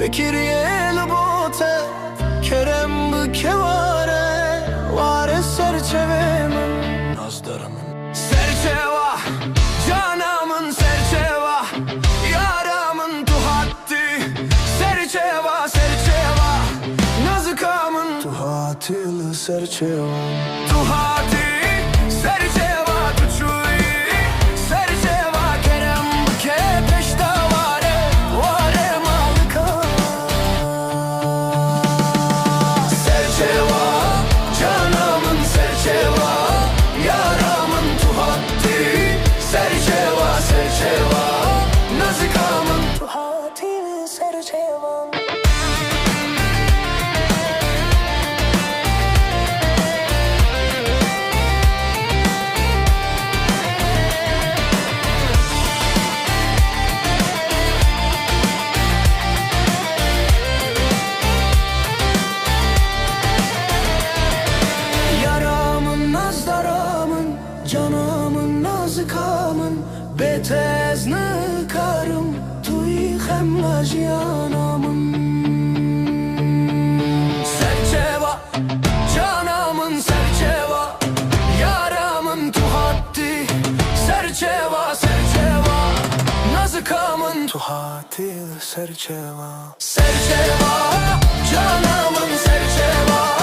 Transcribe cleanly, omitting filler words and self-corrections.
بکریه لبوته کرم بکواره واره سرچوه من نازدارمın serçeva canamın serçeva yaramın tuhatti serçeva serçeva nazıkamın tuhatil serçeva tuhati serçeva tuçuyi serçeva kerem ke peştavare vare malika serçeva canamın serçeva yaramın tuhatti serçeva serçeva nazıkamın tuhatil serçeva. Canımın nazıkamın betez nıkarım tuy xemlajiyanamın serçeva canamın serçeva yaramın tuhatti serçeva serçeva nazıkamın tuhatil serçeva serçeva canamın serçeva